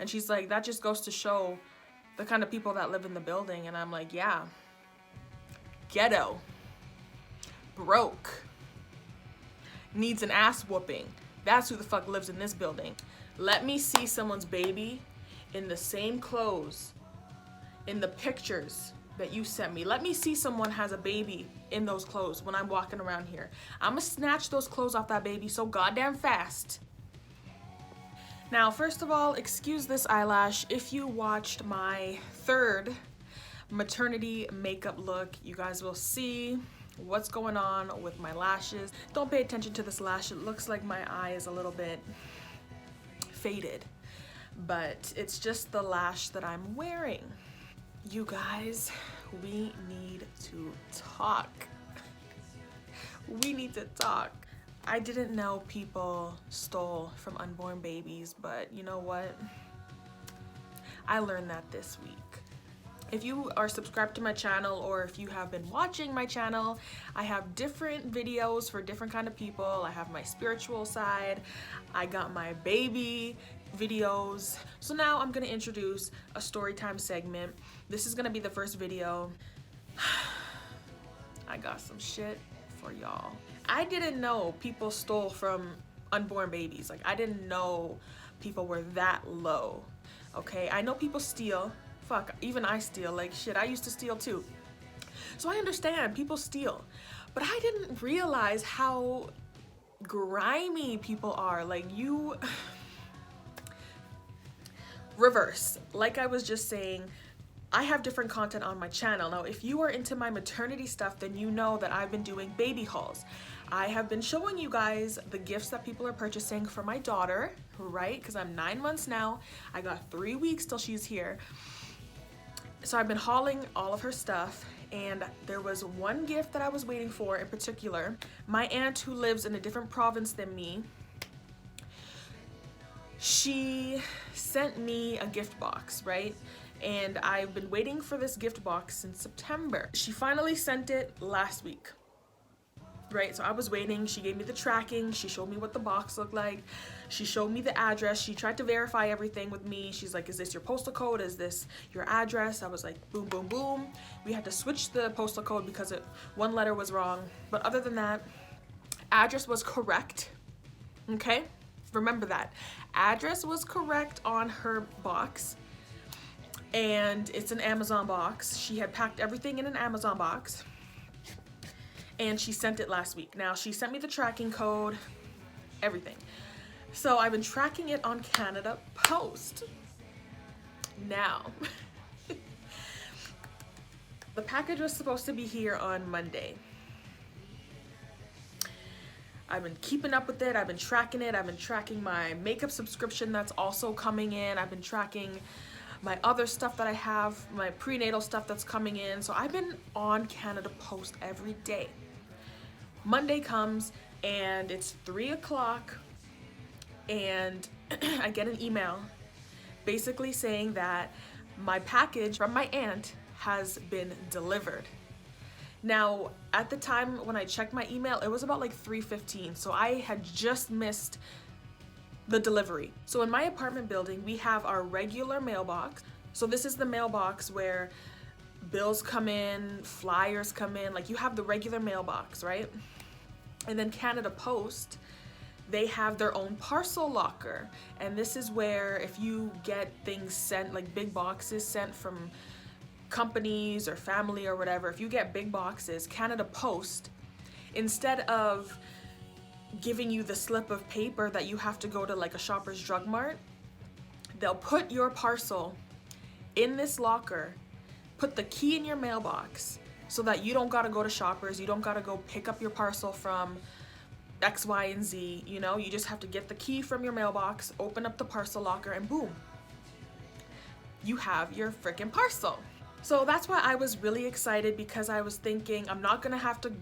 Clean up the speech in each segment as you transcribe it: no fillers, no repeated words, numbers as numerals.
And she's like, that just goes to show the kind of people that live in the building. And I'm like, yeah, ghetto, broke, needs an ass whooping. That's who the fuck lives in this building. Let me see someone's baby in the same clothes in the pictures that you sent me. Let me see someone has a baby in those clothes when I'm walking around here. I'ma snatch those clothes off that baby so goddamn fast. Now, first of all, excuse this eyelash. If you watched my third maternity makeup look, you guys will see what's going on with my lashes. Don't pay attention to this lash. It looks like my eye is a little bit faded, but it's just the lash that I'm wearing. You guys, we need to talk. We need to talk. I didn't know people stole from unborn babies, but you know what? I learned that this week. If you are subscribed to my channel, or if you have been watching my channel, I have different videos for different kind of people. I have my spiritual side, I got my baby videos. So now I'm gonna introduce a story time segment. This is gonna be the first video. I got some shit for y'all. I didn't know people stole from unborn babies. Like, I didn't know people were that low. Okay, I know people steal. Fuck, even I steal. Like, shit, I used to steal too. So I understand people steal, but I didn't realize how grimy people are. Like, you reverse, like I was just saying, I have different content on my channel. Now, if you are into my maternity stuff, then you know that I've been doing baby hauls. I have been showing you guys the gifts that people are purchasing for my daughter, right? Because I'm 9 months now. I got 3 weeks till she's here. So I've been hauling all of her stuff, and there was one gift that I was waiting for in particular. My aunt, who lives in a different province than me, she sent me a gift box, right? And I've been waiting for this gift box since September. She finally sent it last week, right? So I was waiting. She gave me the tracking. She showed me what the box looked like. She showed me the address. She tried to verify everything with me. She's like, is this your postal code? Is this your address? I was like, boom, boom, boom. We had to switch the postal code because one letter was wrong. But other than that, address was correct, okay? Remember that. Address was correct on her box, and it's an Amazon box. She had packed everything in an Amazon box, and she sent it last week. Now, she sent me the tracking code, everything. So I've been tracking it on Canada Post. Now, the package was supposed to be here on Monday. I've been keeping up with it. I've been tracking it. I've been tracking my makeup subscription that's also coming in. I've been tracking my other stuff that I have, my prenatal stuff that's coming in. So I've been on Canada Post every day. Monday comes and it's 3 o'clock, and I get an email basically saying that my package from my aunt has been delivered. Now, at the time when I checked my email, it was about like 3:15, so I had just missed the delivery. So in my apartment building, we have our regular mailbox. So this is the mailbox where bills come in, flyers come in, like you have the regular mailbox, right? And then Canada Post, they have their own parcel locker. And this is where if you get things sent, like big boxes sent from companies or family or whatever, if you get big boxes, Canada Post, instead of giving you the slip of paper that you have to go to like a Shoppers Drug Mart, they'll put your parcel in this locker, put the key in your mailbox so that you don't gotta go to Shoppers, you don't gotta go pick up your parcel from X, Y, and Z, you know, you just have to get the key from your mailbox, open up the parcel locker, and boom, you have your freaking parcel. So that's why I was really excited, because I was thinking I'm not gonna have to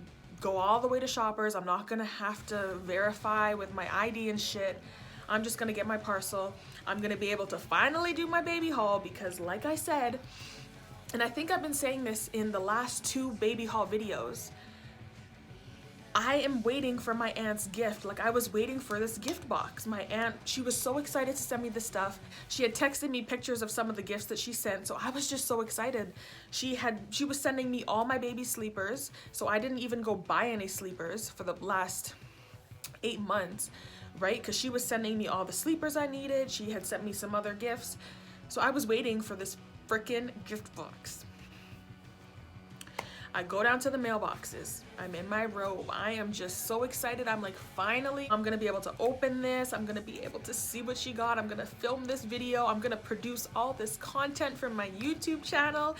go all the way to Shoppers. I'm not gonna have to verify with my ID and shit. I'm just gonna get my parcel. I'm gonna be able to finally do my baby haul, because like I said, and I think I've been saying this in the last 2 baby haul videos, I am waiting for my aunt's gift. Like, I was waiting for this gift box. My aunt, she was so excited to send me this stuff. She had texted me pictures of some of the gifts that she sent, so I was just so excited. She was sending me all my baby sleepers, so I didn't even go buy any sleepers for the last 8 months, right? Because she was sending me all the sleepers I needed. She had sent me some other gifts. So I was waiting for this freaking gift box. I go down to the mailboxes. I'm in my robe. I am just so excited. I'm like, finally, I'm gonna be able to open this. I'm gonna be able to see what she got. I'm gonna film this video. I'm gonna produce all this content for my YouTube channel.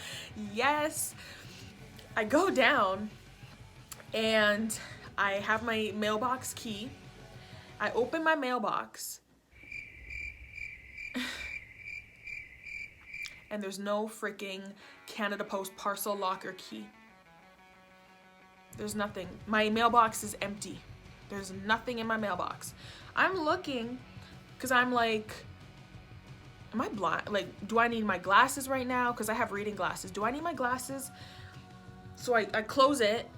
Yes. I go down and I have my mailbox key. I open my mailbox and there's no freaking Canada Post parcel locker key. There's nothing. My mailbox is empty. There's nothing in my mailbox. I'm looking because I'm like, am I blind? Like, do I need my glasses right now? Because I have reading glasses. Do I need my glasses? So I close it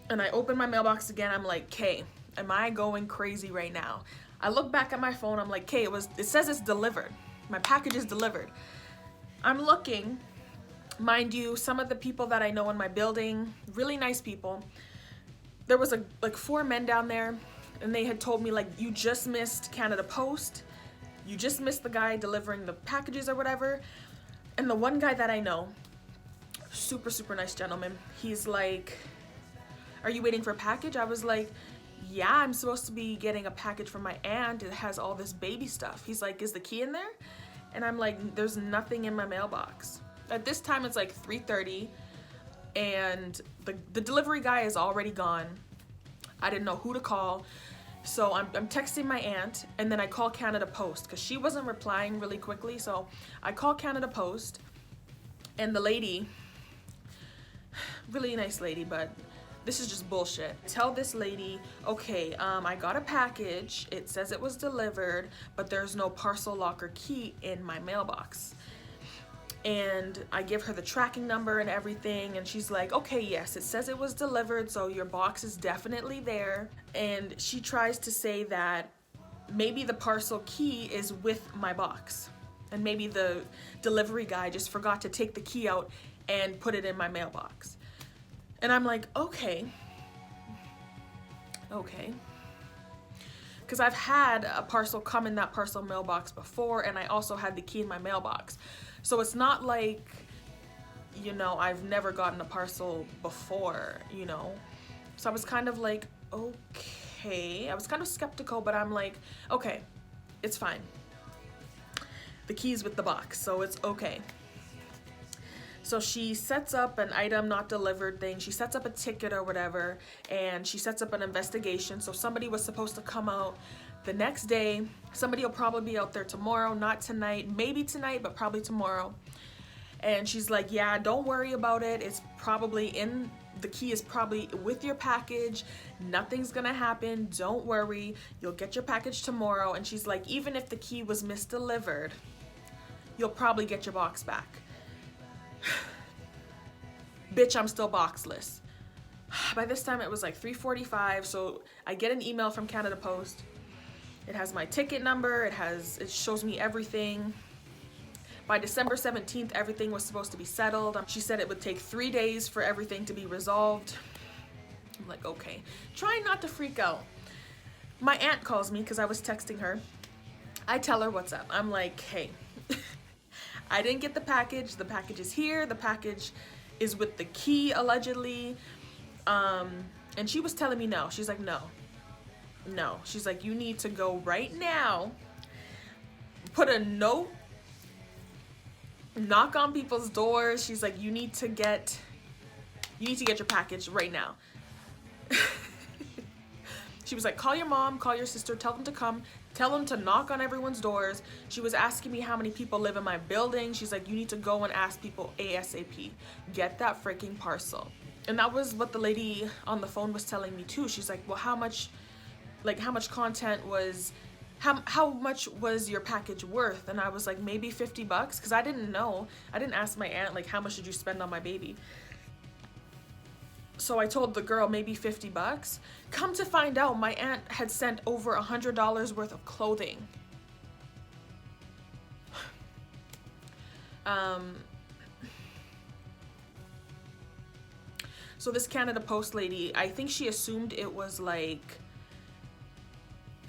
and I open my mailbox again. I'm like, Kay, am I going crazy right now? I look back at my phone. I'm like, Kay, it says it's delivered. My package is delivered. I'm looking. Mind you, some of the people that I know in my building, really nice people, there was like 4 men down there, and they had told me, like, you just missed Canada Post, you just missed the guy delivering the packages or whatever. And the one guy that I know, super, super nice gentleman, he's like, are you waiting for a package? I was like, yeah, I'm supposed to be getting a package from my aunt. It has all this baby stuff. He's like, is the key in there? And I'm like, there's nothing in my mailbox. At this time, it's like 3:30, and the delivery guy is already gone. I didn't know who to call, so I'm texting my aunt, and then I call Canada Post because she wasn't replying really quickly. So I call Canada Post, and the lady, really nice lady, but this is just bullshit. Tell this lady, okay, I got a package. It says it was delivered, but there's no parcel locker key in my mailbox. And I give her the tracking number and everything, and she's like, okay, yes, it says it was delivered, so your box is definitely there. And she tries to say that maybe the parcel key is with my box, and maybe the delivery guy just forgot to take the key out and put it in my mailbox. And I'm like, okay. Because I've had a parcel come in that parcel mailbox before, and I also had the key in my mailbox. So it's not like, you know, I've never gotten a parcel before, you know. So I was kind of like, okay. I was kind of skeptical, but I'm like, okay, it's fine. The key's with the box, so it's okay. So she sets up an item not delivered thing. She sets up a ticket or whatever, and she sets up an investigation. So somebody was supposed to come out the next day. Somebody will probably be out there tomorrow, not tonight, maybe tonight, but probably tomorrow. And she's like, yeah, don't worry about it. It's probably the key is probably with your package. Nothing's gonna happen. Don't worry. You'll get your package tomorrow. And she's like, even if the key was misdelivered, you'll probably get your box back. Bitch, I'm still boxless. By this time it was like 3:45, so I get an email from Canada Post. It has my ticket number, it shows me everything. By December 17th, everything was supposed to be settled. She said it would take 3 days for everything to be resolved. I'm like, okay. Trying not to freak out. My aunt calls me because I was texting her. I tell her what's up. I'm like, hey, I didn't get the package. The package is here. The package is with the key, allegedly. And she was telling me no. She's like, no. She's like, you need to go right now, put a note, knock on people's doors. She's like, you need to get your package right now. She was like, call your mom, call your sister, tell them to come, tell them to knock on everyone's doors. She was asking me how many people live in my building. She's like, you need to go and ask people ASAP. Get that freaking parcel. And that was what the lady on the phone was telling me too. She's like, well, how much content was, how much was your package worth? And I was like, maybe $50, because I didn't know. I didn't ask my aunt, like, how much did you spend on my baby? So I told the girl maybe 50 bucks. Come to find out, my aunt had sent over $100 worth of clothing. So this Canada Post lady, I think she assumed it was like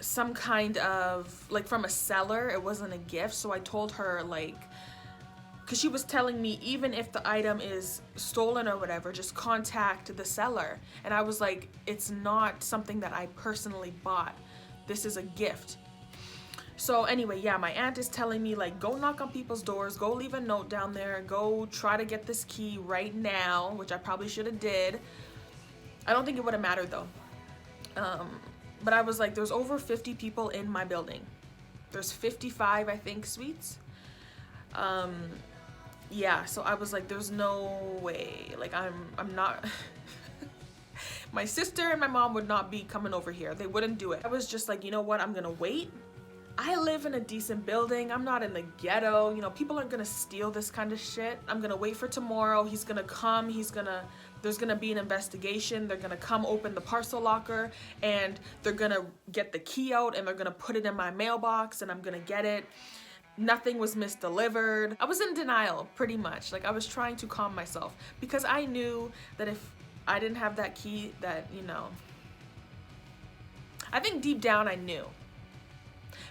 some kind of, like from a seller, it wasn't a gift. So I told her, like, because she was telling me even if the item is stolen or whatever, just contact the seller. And I was like, it's not something that I personally bought. This is a gift. So anyway, yeah, my aunt is telling me, like, go knock on people's doors, go leave a note down there, go try to get this key right now, which I probably should have did. I don't think it would have mattered though. But I was like, there's over 50 people in my building. There's 55, I think, suites. Yeah, so I was like, there's no way. Like, I'm not... My sister and my mom would not be coming over here. They wouldn't do it. I was just like, you know what? I'm gonna wait. I live in a decent building. I'm not in the ghetto. You know, people aren't gonna steal this kind of shit. I'm gonna wait for tomorrow. He's gonna come. There's gonna be an investigation. They're gonna come open the parcel locker and they're gonna get the key out and they're gonna put it in my mailbox and I'm gonna get it. Nothing was misdelivered. I was in denial, pretty much. Like, I was trying to calm myself because I knew that if I didn't have that key, that, you know, I think deep down I knew.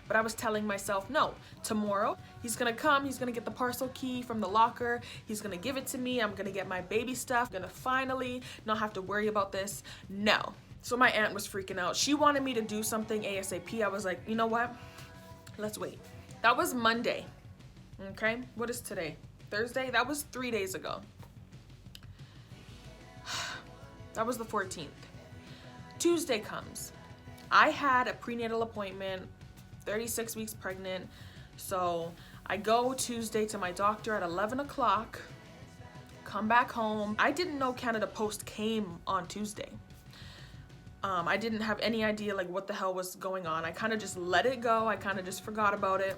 But I was telling myself, no, tomorrow he's gonna come, he's gonna get the parcel key from the locker, he's gonna give it to me, I'm gonna get my baby stuff, I'm gonna finally not have to worry about this. No. So my aunt was freaking out. She wanted me to do something ASAP. I was like, you know what? Let's wait. That was Monday. Okay, what is today? Thursday? That was 3 days ago. That was the 14th. Tuesday comes. I had a prenatal appointment, 36 weeks pregnant. So I go Tuesday to my doctor at 11 o'clock, come back home. I didn't know Canada Post came on Tuesday. I didn't have any idea like what the hell was going on. I kind of just let it go. I kind of just forgot about it.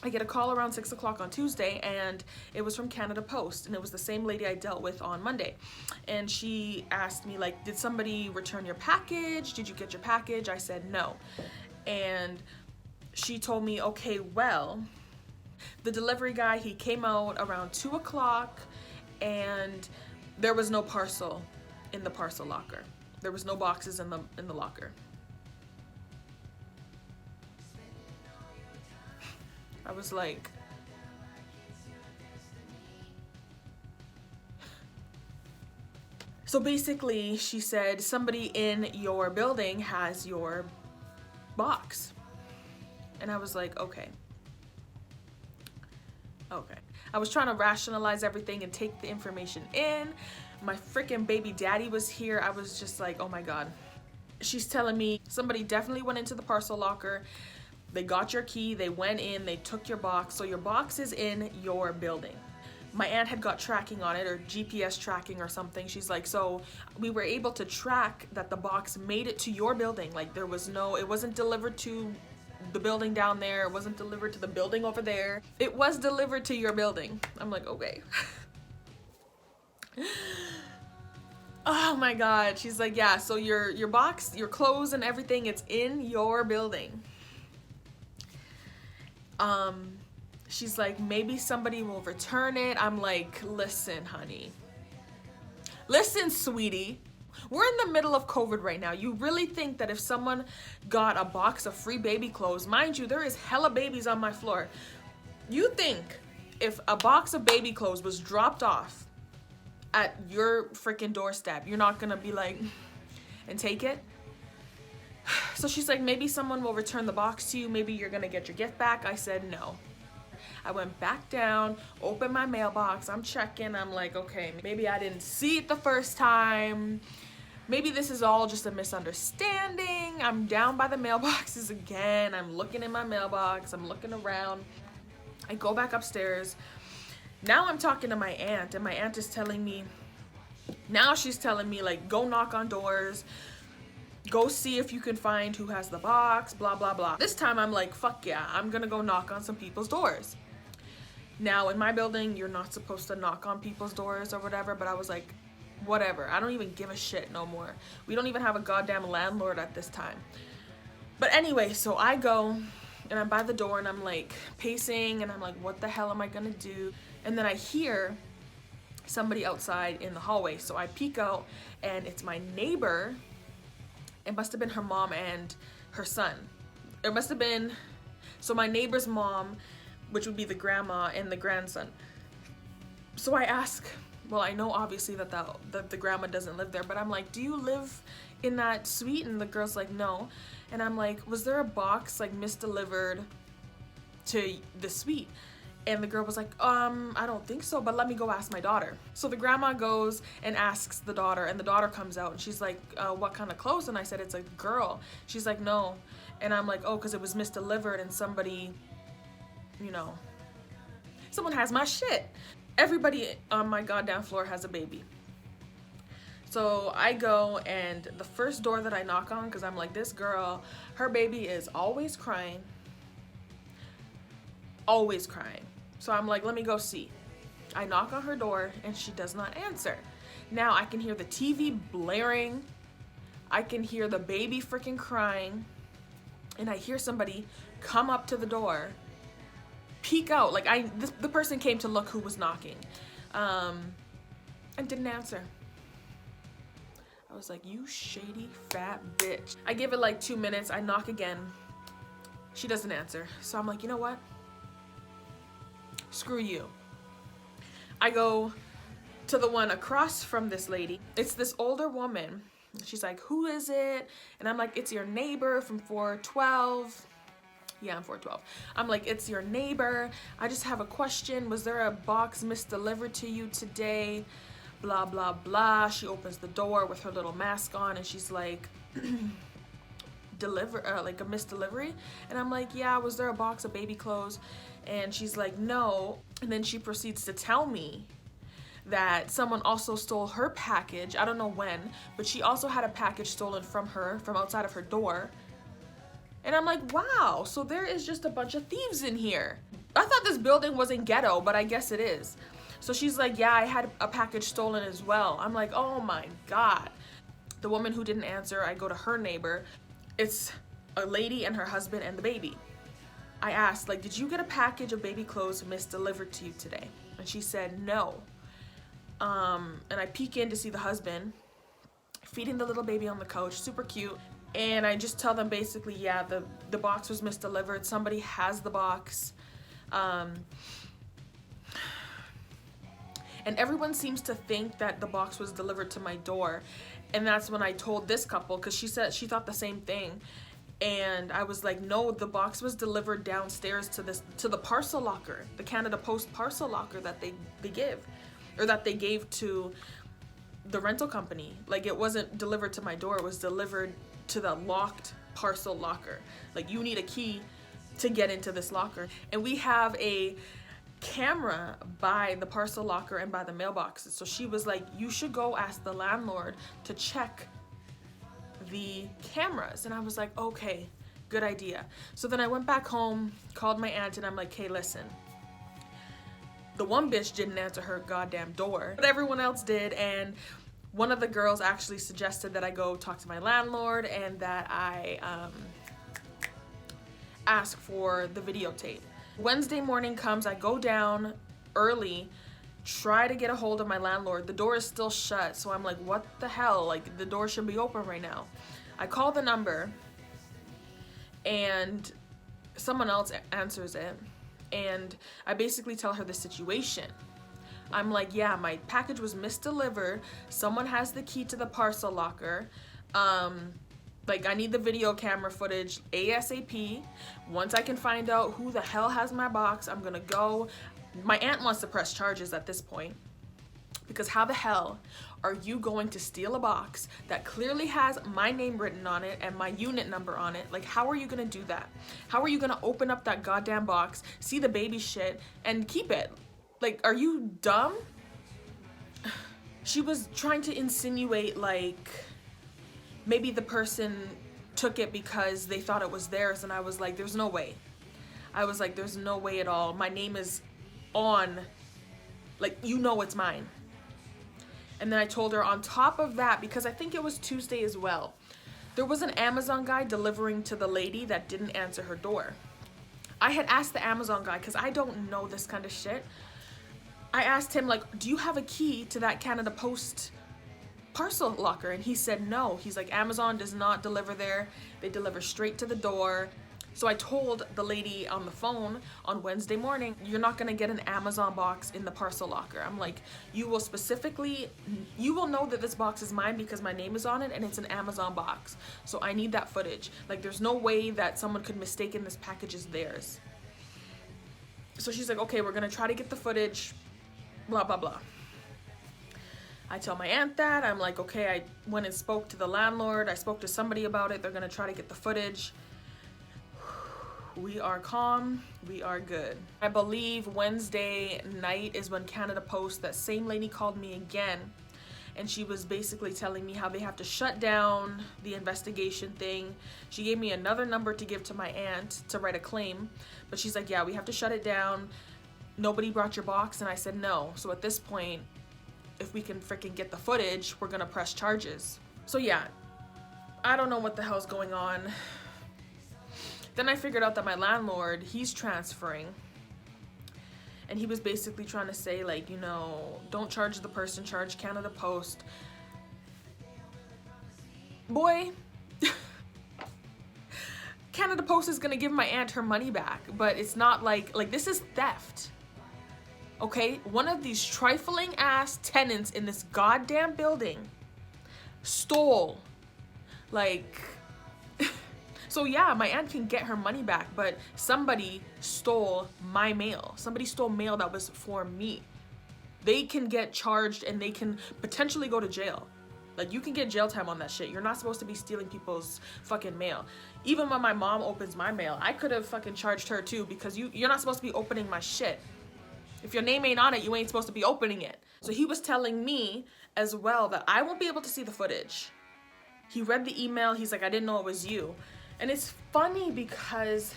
I get a call around 6 o'clock on Tuesday and it was from Canada Post and it was the same lady I dealt with on Monday. And she asked me, like, did somebody return your package? Did you get your package? I said no. And she told me, okay, well, the delivery guy, he came out around 2 o'clock and there was no parcel in the parcel locker. There was no boxes in the locker. I was like, so basically she said somebody in your building has your box. And I was like, okay. I was trying to rationalize everything and take the information in. My freaking baby daddy was here. I was just like, oh my God. She's telling me somebody definitely went into the parcel locker. They got your key, they went in, they took your box. So your box is in your building. My aunt had got tracking on it, or GPS tracking or something. She's like, so we were able to track that the box made it to your building. Like, there was no, it wasn't delivered to the building down there. It wasn't delivered to the building over there. It was delivered to your building. I'm like, okay. Oh my God. She's like, yeah, so your box, your clothes and everything, it's in your building. She's like, maybe somebody will return it. I'm like, listen, honey. Listen, sweetie. We're in the middle of COVID right now. You really think that if someone got a box of free baby clothes, mind you, there is hella babies on my floor. You think if a box of baby clothes was dropped off at your freaking doorstep, you're not gonna be like, and take it? So she's like, maybe someone will return the box to you. Maybe you're gonna get your gift back. I said no. I went back down, opened my mailbox. I'm checking. I'm like, okay, maybe I didn't see it the first time. Maybe this is all just a misunderstanding. I'm down by the mailboxes again. I'm looking in my mailbox. I'm looking around. I go back upstairs. Now I'm talking to my aunt, and my aunt is telling me, now she's telling me, like, go knock on doors. Go see if you can find who has the box, blah, blah, blah. This time I'm like, fuck yeah, I'm gonna go knock on some people's doors. Now in my building, you're not supposed to knock on people's doors or whatever, but I was like, whatever. I don't even give a shit no more. We don't even have a goddamn landlord at this time. But anyway, so I go and I'm by the door and I'm like pacing and I'm like, what the hell am I gonna do? And then I hear somebody outside in the hallway. So I peek out and it's my neighbor. It must have been her mom and her son. It must have been, so my neighbor's mom, which would be the grandma, and the grandson. So I ask, well, I know obviously that the grandma doesn't live there, but I'm like, do you live in that suite? And the girl's like, no. And I'm like, was there a box like misdelivered to the suite? And the girl was like, I don't think so, but let me go ask my daughter. So the grandma goes and asks the daughter, and the daughter comes out and she's like, what kind of clothes? And I said, it's a girl. She's like, no. And I'm like, oh, because it was misdelivered and somebody, you know, someone has my shit. Everybody on my goddamn floor has a baby. So I go, and the first door that I knock on, because I'm like, this girl, her baby is always crying. Always crying. So I'm like, let me go see. I knock on her door and she does not answer. Now I can hear the TV blaring. I can hear the baby freaking crying. And I hear somebody come up to the door, peek out. Like the person came to look who was knocking, and didn't answer. I was like, you shady fat bitch. I give it like 2 minutes. I knock again. She doesn't answer. So I'm like, you know what? Screw you. I go to the one across from this lady. It's this older woman. She's like, who is it? And I'm like, it's your neighbor from 412. Yeah, I'm 412. I'm like, it's your neighbor. I just have a question. Was there a box misdelivered to you today? Blah, blah, blah. She opens the door with her little mask on and she's like, like a misdelivery? And I'm like, yeah, was there a box of baby clothes? And she's like, no. And then she proceeds to tell me that someone also stole her package. I don't know when, but she also had a package stolen from her, from outside of her door. And I'm like, wow, so there is just a bunch of thieves in here. I thought this building wasn't ghetto, but I guess it is. So she's like, yeah, I had a package stolen as well. I'm like, oh my God. The woman who didn't answer, I go to her neighbor. It's a lady and her husband and the baby. I asked, like, did you get a package of baby clothes misdelivered to you today? And she said, no. And I peek in to see the husband feeding the little baby on the couch, super cute. And I just tell them basically, yeah, the box was misdelivered. Somebody has the box. And everyone seems to think that the box was delivered to my door. And that's when I told this couple, because she said she thought the same thing. And I was like, no, the box was delivered downstairs to the parcel locker, the Canada Post parcel locker that they give, or that they gave to the rental company. Like, it wasn't delivered to my door, it was delivered to the locked parcel locker. Like, you need a key to get into this locker. And we have a camera by the parcel locker and by the mailboxes. So she was like, you should go ask the landlord to check the cameras. And I was like, okay, good idea. So then I went back home, called my aunt, and I'm like, hey, listen, the one bitch didn't answer her goddamn door, but everyone else did. And one of the girls actually suggested that I go talk to my landlord and that I ask for the videotape. Wednesday morning comes, I go down early, try to get a hold of my landlord. The door is still shut, so I'm like, what the hell? Like, the door should be open right now. I call the number and someone else answers it, and I basically tell her the situation. I'm like, yeah, my package was misdelivered. Someone has the key to the parcel locker. Like, I need the video camera footage ASAP. Once I can find out who the hell has my box, I'm gonna go. My aunt wants to press charges at this point, because how the hell are you going to steal a box that clearly has my name written on it and my unit number on it? Like, how are you gonna do that? How are you gonna open up that goddamn box, see the baby shit, and keep it? Like, are you dumb? She was trying to insinuate, like, maybe the person took it because they thought it was theirs, and I was like, there's no way. I was like, there's no way at all. My name is on, like, you know it's mine. And then I told her on top of that, because I think it was Tuesday as well, there was an Amazon guy delivering to the lady that didn't answer her door. I had asked the Amazon guy, because I don't know this kind of shit. I asked him, like, do you have a key to that Canada Post parcel locker? And he said no. He's like, Amazon does not deliver there. They deliver straight to the door. So I told the lady on the phone on Wednesday morning, you're not gonna get an Amazon box in the parcel locker. I'm like, you will know that this box is mine because my name is on it and it's an Amazon box. So I need that footage. Like, there's no way that someone could mistaken this package as theirs. So she's like, okay, we're gonna try to get the footage, blah, blah, blah. I tell my aunt that. I'm like, okay, I went and spoke to the landlord. I spoke to somebody about it. They're gonna try to get the footage. We are calm, we are good. I believe Wednesday night is when Canada Post, that same lady, called me again, and she was basically telling me how they have to shut down the investigation thing. She gave me another number to give to my aunt to write a claim, but she's like, yeah, we have to shut it down. Nobody brought your box, and I said no. So at this point, if we can freaking get the footage, we're gonna press charges. So yeah, I don't know what the hell's going on. Then I figured out that my landlord, he's transferring. And he was basically trying to say, like, you know, don't charge the person, charge Canada Post. Boy, Canada Post is gonna give my aunt her money back, but it's not like this is theft. Okay? One of these trifling ass tenants in this goddamn building stole, like, so yeah, my aunt can get her money back, but somebody stole my mail. Somebody stole mail that was for me. They can get charged and they can potentially go to jail. Like, you can get jail time on that shit. You're not supposed to be stealing people's fucking mail. Even when my mom opens my mail, I could have fucking charged her too, because you're not supposed to be opening my shit. If your name ain't on it, you ain't supposed to be opening it. So he was telling me as well that I won't be able to see the footage. He read the email. He's like, I didn't know it was you. And it's funny because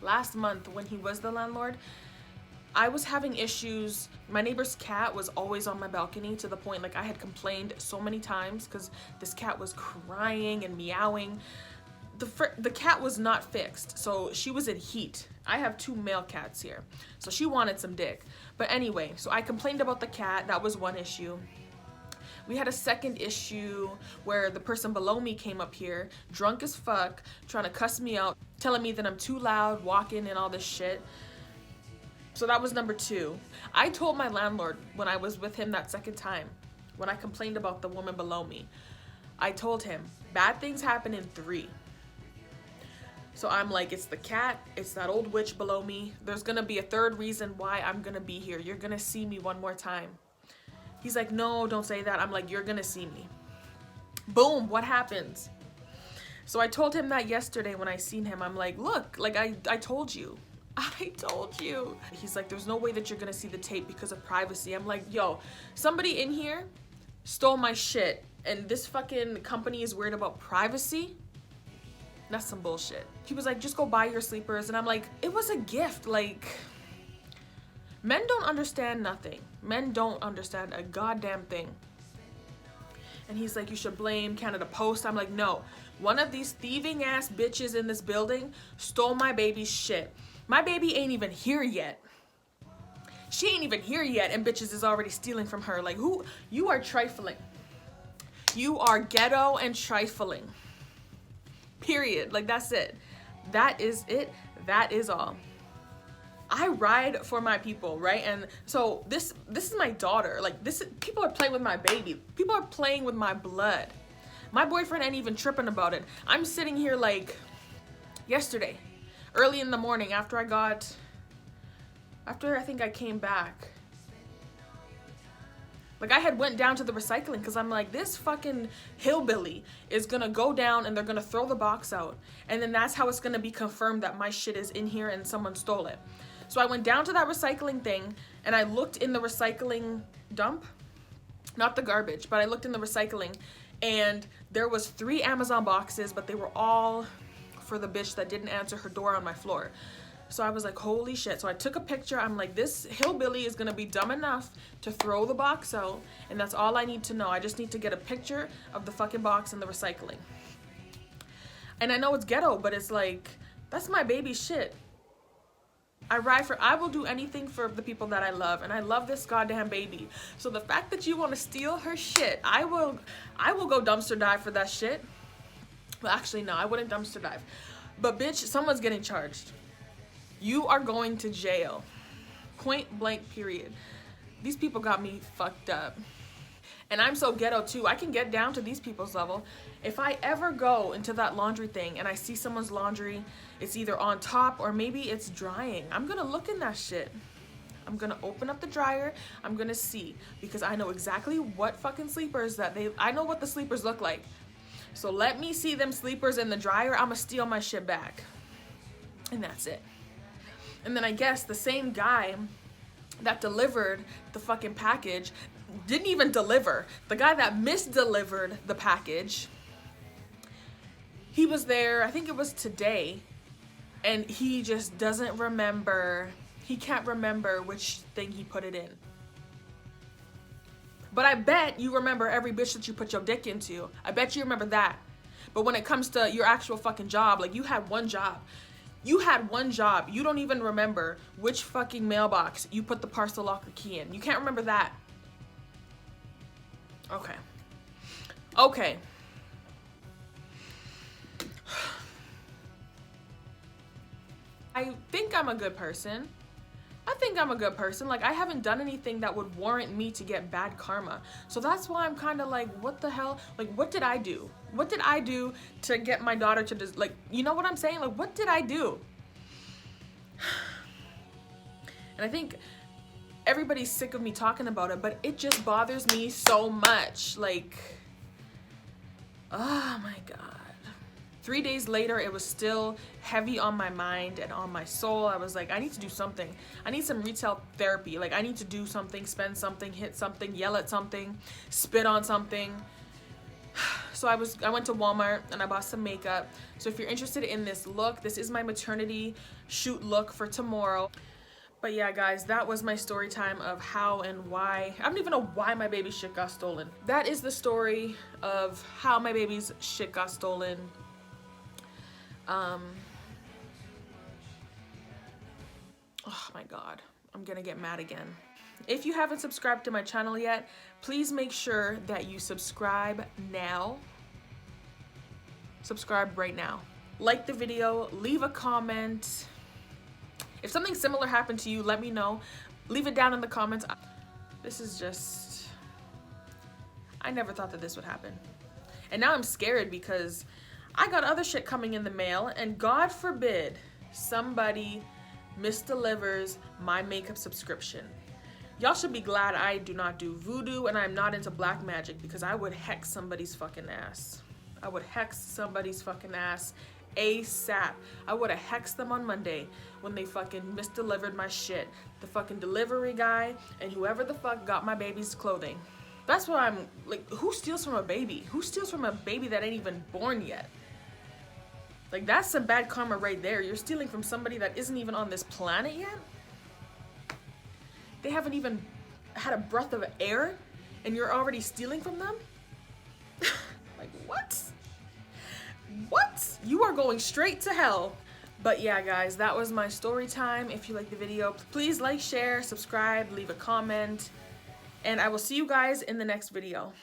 last month when he was the landlord, I was having issues. My neighbor's cat was always on my balcony, to the point, like, I had complained so many times because this cat was crying and meowing. The cat was not fixed, so she was in heat. I have 2 male cats here, so she wanted some dick. But anyway, so I complained about the cat. That was one issue. We had a second issue where the person below me came up here, drunk as fuck, trying to cuss me out, telling me that I'm too loud, walking and all this shit. So that was number 2. I told my landlord when I was with him that second time, when I complained about the woman below me, I told him, bad things happen in 3. So I'm like, it's the cat, it's that old witch below me. There's gonna be a 3rd reason why I'm gonna be here. You're gonna see me one more time. He's like, no, don't say that. I'm like, you're gonna see me. Boom, what happens? So I told him that yesterday when I seen him. I'm like, look, like I told you. I told you. He's like, there's no way that you're gonna see the tape because of privacy. I'm like, yo, somebody in here stole my shit and this fucking company is weird about privacy? That's some bullshit. He was like, just go buy your sleepers. And I'm like, it was a gift. Like, men don't understand nothing. Men don't understand a goddamn thing. And he's like, you should blame Canada Post. I'm like, no. One of these thieving ass bitches in this building stole my baby's shit. My baby ain't even here yet. She ain't even here yet and bitches is already stealing from her. Like, who? You are trifling. You are ghetto and trifling. Period. Like, that's it. That is it. That is all. I ride for my people, right? And so this is my daughter. Like, people are playing with my baby. People are playing with my blood. My boyfriend ain't even tripping about it. I'm sitting here like yesterday, early in the morning after I think I came back. Like, I had went down to the recycling because I'm like, this fucking hillbilly is gonna go down and they're gonna throw the box out. And then that's how it's gonna be confirmed that my shit is in here and someone stole it. So I went down to that recycling thing and I looked in the recycling dump, not the garbage, but I looked in the recycling and there was 3 Amazon boxes, but they were all for the bitch that didn't answer her door on my floor. So I was like, holy shit. So I took a picture. I'm like, this hillbilly is gonna be dumb enough to throw the box out, and that's all I need to know. I just need to get a picture of the fucking box in the recycling. And I know it's ghetto, but it's like, that's my baby shit. I will do anything for the people that I love, and I love this goddamn baby. So the fact that you want to steal her shit, I will go dumpster dive for that shit. Well, actually, no, I wouldn't dumpster dive. But bitch, someone's getting charged. You are going to jail. Point blank, period. These people got me fucked up. And I'm so ghetto too. I can get down to these people's level. If I ever go into that laundry thing and I see someone's laundry, it's either on top or maybe it's drying, I'm gonna look in that shit. I'm gonna open up the dryer. I'm gonna see, because I know exactly what fucking sleepers I know what the sleepers look like. So let me see them sleepers in the dryer. I'ma steal my shit back. And that's it. And then I guess the same guy that delivered the fucking package didn't even deliver. The guy that misdelivered the package, he was there, I think it was today, and he just doesn't remember. He can't remember which thing he put it in. But I bet you remember every bitch that you put your dick into. I bet you remember that. But when it comes to your actual fucking job, like, you had one job. You had one job. You don't even remember which fucking mailbox you put the parcel locker key in. You can't remember that. Okay. Okay. I think I'm a good person. Like, I haven't done anything that would warrant me to get bad karma. So that's why I'm kind of like, what the hell? Like, what did I do? What did I do to get my daughter to just, like, you know what I'm saying? Like, what did I do? And I think everybody's sick of me talking about it, but it just bothers me so much. Like, oh my God. 3 days later, it was still heavy on my mind and on my soul. I was like, I need to do something. I need some retail therapy. Like, I need to do something, spend something, hit something, yell at something, spit on something. So I went to Walmart and I bought some makeup. So if you're interested in this look, this is my maternity shoot look for tomorrow. But yeah, guys, that was my story time of how and why. I don't even know why my baby's shit got stolen. That is the story of how my baby's shit got stolen. Oh my God, I'm gonna get mad again. If you haven't subscribed to my channel yet, please make sure that you subscribe now. Subscribe right now. Like the video, leave a comment. If something similar happened to you, let me know. Leave it down in the comments. This is just, I never thought that this would happen. And now I'm scared because I got other shit coming in the mail, and God forbid somebody misdelivers my makeup subscription. Y'all should be glad I do not do voodoo and I'm not into black magic, because I would hex somebody's fucking ass. I would hex somebody's fucking ass ASAP. I would have hexed them on Monday when they fucking misdelivered my shit. The fucking delivery guy and whoever the fuck got my baby's clothing. That's what I'm like, who steals from a baby? Who steals from a baby that ain't even born yet? Like, that's some bad karma right there. You're stealing from somebody that isn't even on this planet yet? They haven't even had a breath of air and you're already stealing from them? Like, what? What? You are going straight to hell. But yeah, guys, that was my story time. If you like the video, please like, share, subscribe, leave a comment, and I will see you guys in the next video.